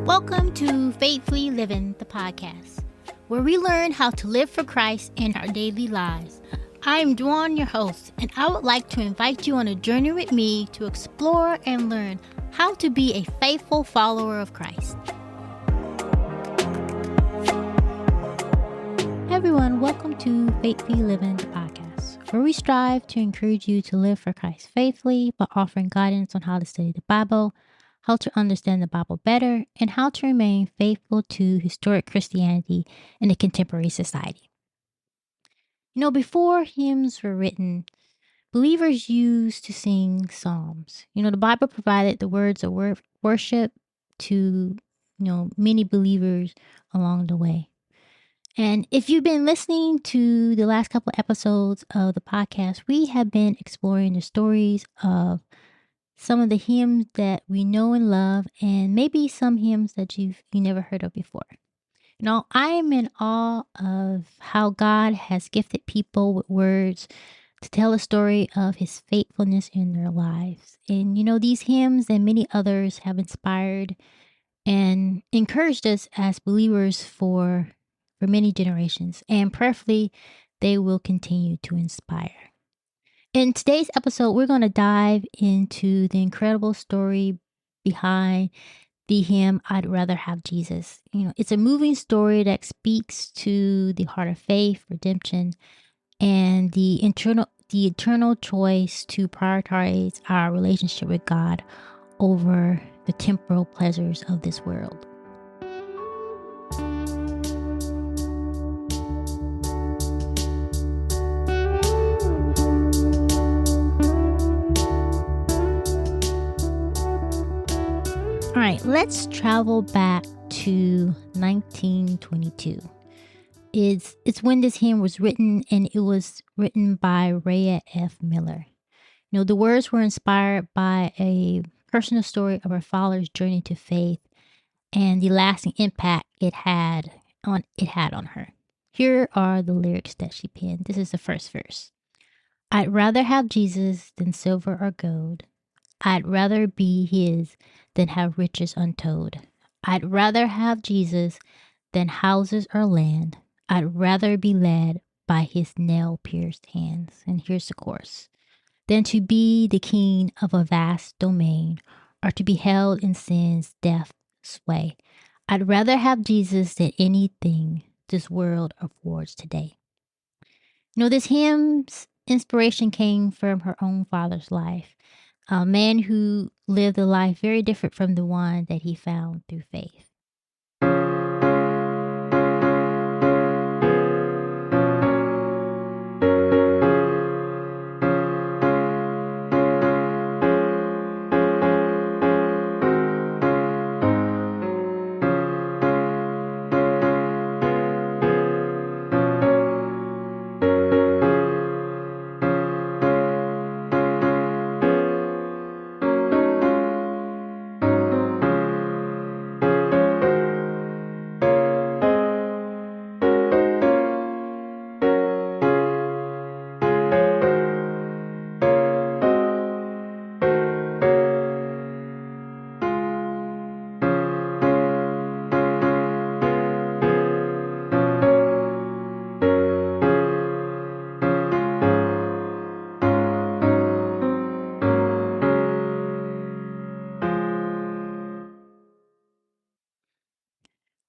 Welcome to Faithfully Living, the podcast, where we learn how to live for Christ in our daily lives. I'm Dwan, your host, and I would like to invite you on a journey with me to explore and learn how to be a faithful follower of Christ. Hey everyone, welcome to Faithfully Living, the podcast, where we strive to encourage you to live for Christ faithfully by offering guidance on how to study the Bible, how to understand the Bible better, and how to remain faithful to historic Christianity in a contemporary society. You know, before hymns were written, believers used to sing psalms. You know, the Bible provided the words of worship to, many believers along the way. And if you've been listening to the last couple of episodes of the podcast, we have been exploring the stories of some of the hymns that we know and love, and maybe some hymns that you never heard of before. You know, I am in awe of how God has gifted people with words to tell a story of his faithfulness in their lives. And, these hymns and many others have inspired and encouraged us as believers for many generations. And prayerfully, they will continue to inspire. In today's episode, we're going to dive into the incredible story behind the hymn, I'd Rather Have Jesus. You know, it's a moving story that speaks to the heart of faith, redemption, and the eternal choice to prioritize our relationship with God over the temporal pleasures of this world. All right, let's travel back to 1922. It's when this hymn was written, and it was written by Rhea F. Miller. You know, the words were inspired by a personal story of her father's journey to faith and the lasting impact it had on her. Here are the lyrics that she penned. This is the first verse. I'd rather have Jesus than silver or gold. I'd rather be his than have riches untold. I'd rather have Jesus than houses or land. I'd rather be led by his nail-pierced hands. And here's the chorus. Than to be the king of a vast domain, or to be held in sin's death sway. I'd rather have Jesus than anything this world affords today. You know, this hymn's inspiration came from her own father's life, a man who lived a life very different from the one that he found through faith.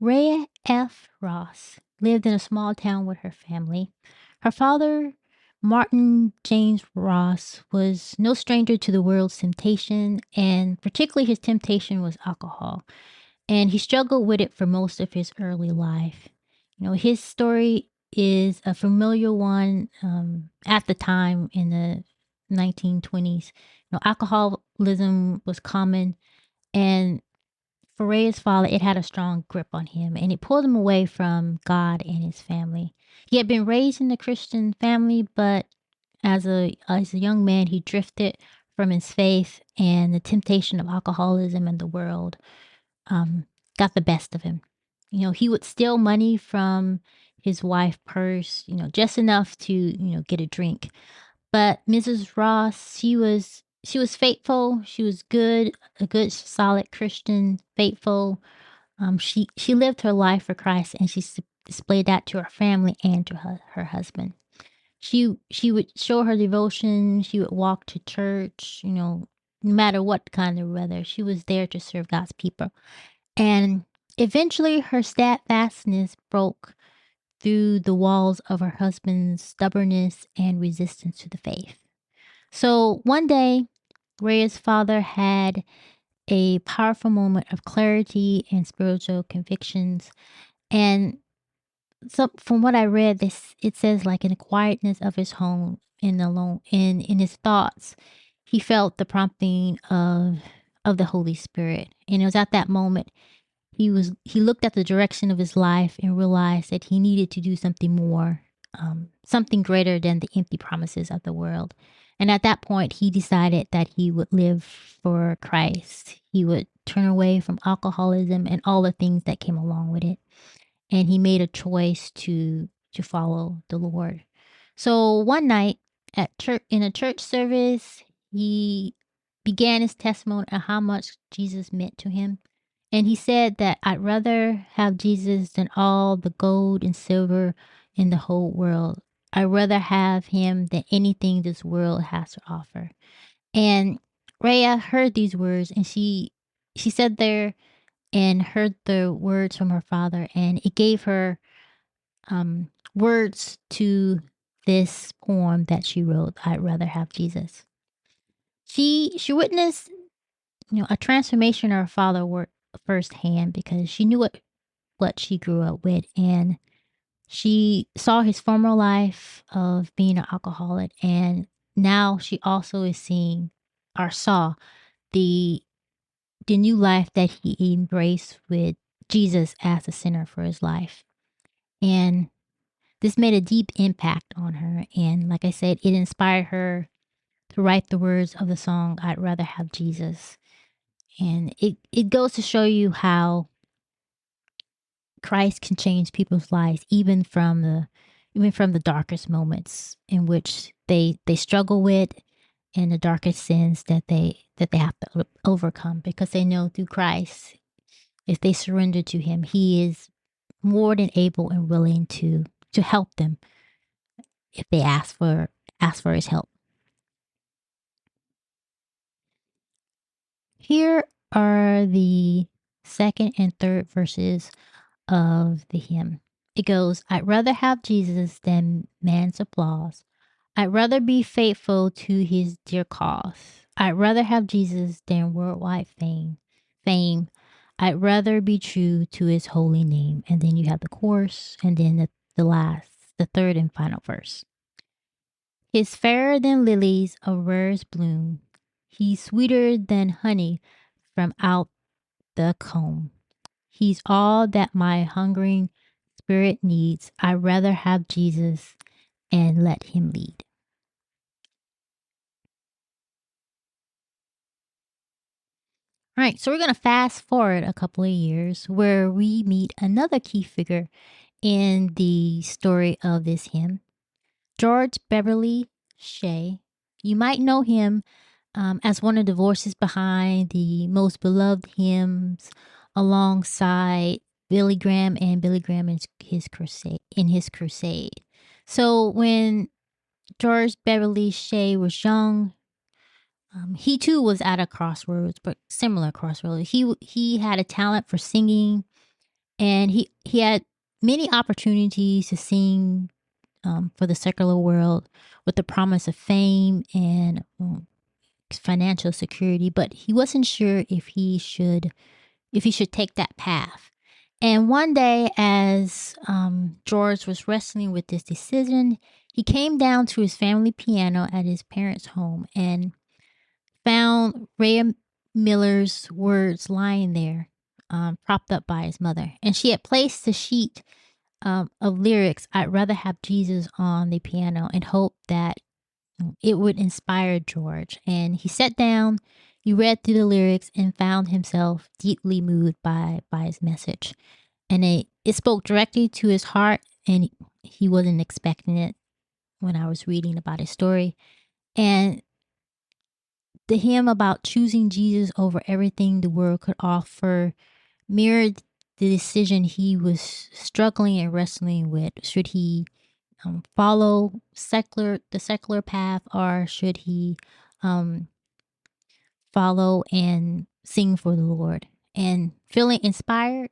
Rhea F. Ross lived in a small town with her family. Her father, Martin James Ross, was no stranger to the world's temptation, and particularly his temptation was alcohol. And he struggled with it for most of his early life. You know, his story is a familiar one at the time in the 1920s. You know, alcoholism was common, and for Ray's father, it had a strong grip on him, and it pulled him away from God and his family. He had been raised in a Christian family, but as a young man, he drifted from his faith, and the temptation of alcoholism and the world got the best of him. You know, he would steal money from his wife's purse, just enough to, get a drink. But Mrs. Ross, she was faithful. She was good, a good, solid Christian, faithful, She lived her life for Christ, and she displayed that to her family and to her husband. She would show her devotion. She would walk to church, no matter what kind of weather. She was there to serve God's people. And eventually her steadfastness broke through the walls of her husband's stubbornness and resistance to the faith. So one day, Rhea's father had a powerful moment of clarity and spiritual convictions. And so from what I read, this it says like in the quietness of his home, in his thoughts, he felt the prompting of the Holy Spirit. And it was at that moment he looked at the direction of his life and realized that he needed to do something more, something greater than the empty promises of the world. And at that point, he decided that he would live for Christ. He would turn away from alcoholism and all the things that came along with it. And he made a choice to follow the Lord. So one night at church, in a church service, he began his testimony of how much Jesus meant to him. And he said that I'd rather have Jesus than all the gold and silver in the whole world. I'd rather have him than anything this world has to offer. And Rhea heard these words, and she sat there and heard the words from her father, and it gave her words to this poem that she wrote, I'd rather have Jesus. She witnessed, a transformation of her father work firsthand, because she knew what she grew up with, and she saw his former life of being an alcoholic, and now she also is seeing or saw the new life that he embraced with Jesus as the center for his life. And this made a deep impact on her. And like I said, it inspired her to write the words of the song, I'd Rather Have Jesus. And it goes to show you how Christ can change people's lives, even from the darkest moments in which they struggle with, and the darkest sins that they have to overcome, because they know through Christ, if they surrender to him, he is more than able and willing to help them if they ask for his help. Here are the second and third verses of the hymn. It goes, I'd rather have Jesus than man's applause. I'd rather be faithful to his dear cause. I'd rather have Jesus than worldwide fame. I'd rather be true to his holy name. And then you have the chorus, and then the third and final verse. He's fairer than lilies of rarest bloom. He's sweeter than honey from out the comb. He's all that my hungering spirit needs. I'd rather have Jesus and let him lead. All right, so we're going to fast forward a couple of years where we meet another key figure in the story of this hymn, George Beverly Shea. You might know him as one of the voices behind the most beloved hymns, alongside Billy Graham and Billy Graham in his crusade. So when George Beverly Shea was young, he too was at a crossroads, but similar crossroads. He had a talent for singing, and he had many opportunities to sing for the secular world, with the promise of fame and financial security, but he wasn't sure if he should take that path. And one day, as George was wrestling with this decision, he came down to his family piano at his parents' home and found Rhea Miller's words lying there, propped up by his mother. And she had placed the sheet of lyrics, I'd rather have Jesus, on the piano, and hoped that it would inspire George. And he sat down, he read through the lyrics, and found himself deeply moved by his message. And it spoke directly to his heart, and he wasn't expecting it when I was reading about his story. And the hymn about choosing Jesus over everything the world could offer mirrored the decision he was struggling and wrestling with. Should he follow the secular path, or should he follow and sing for the Lord? And feeling inspired,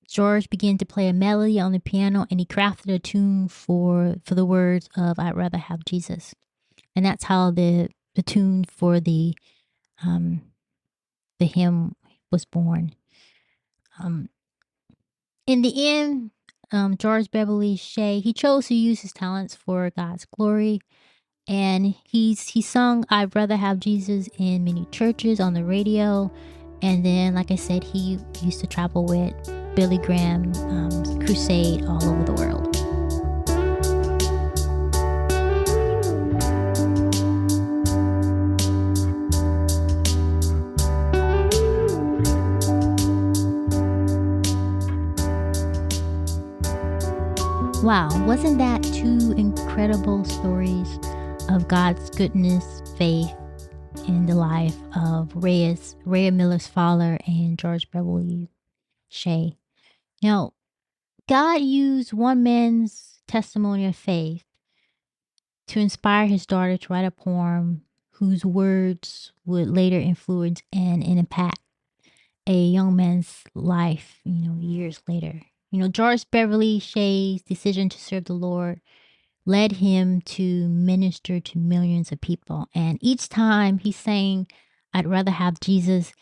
George began to play a melody on the piano, and he crafted a tune for the words of "I'd Rather Have Jesus," and that's how the tune for the hymn was born. In the end, George Beverly Shea, he chose to use his talents for God's glory, and he sung "I'd Rather Have Jesus" in many churches, on the radio, and then, like I said, he used to travel with Billy Graham's crusade all over the world. Wow, wasn't that two incredible stories of God's goodness, faith in the life of Rhea Miller's father and George Beverly Shea? You know, God used one man's testimony of faith to inspire his daughter to write a poem whose words would later influence and impact a young man's life, years later. George Beverly Shea's decision to serve the Lord led him to minister to millions of people. And each time he sang, "I'd Rather Have Jesus,"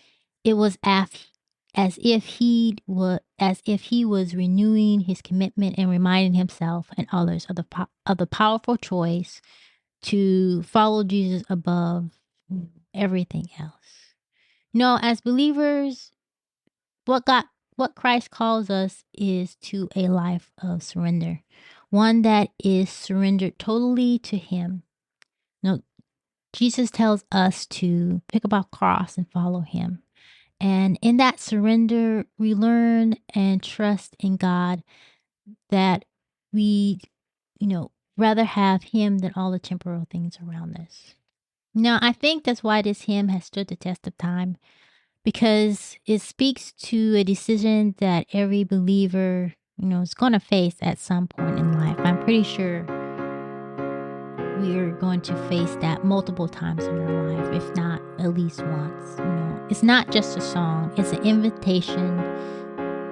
it was as if he was renewing his commitment and reminding himself and others of the powerful choice to follow Jesus above everything else. As believers, what Christ calls us is to a life of surrender, one that is surrendered totally to him. Jesus tells us to pick up our cross and follow him. And in that surrender, we learn and trust in God that we, rather have him than all the temporal things around us. Now, I think that's why this hymn has stood the test of time, because it speaks to a decision that every believer, is going to face at some point in life. I'm pretty sure we are going to face that multiple times in our life, if not at least once. It's not just a song, it's an invitation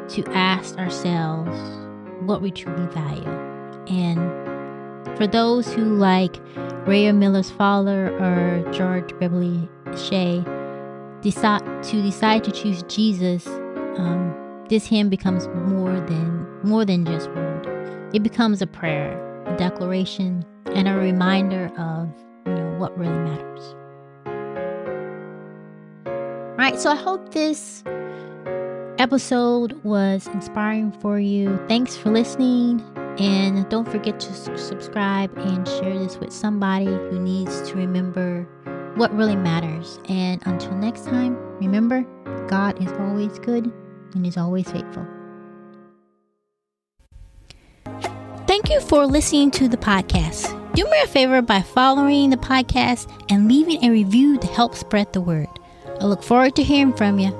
to ask ourselves what we truly value. And for those who, like Rhea Miller's father or George Beverly Shea, decide to choose Jesus, this hymn becomes more than just word. It becomes a prayer, a declaration, and a reminder of what really matters. All right, so I hope this episode was inspiring for you. Thanks for listening, and don't forget to subscribe and share this with somebody who needs to remember what really matters. And until next time, remember, God is always good and is always faithful. Thank you for listening to the podcast. Do me a favor by following the podcast and leaving a review to help spread the word. I look forward to hearing from you.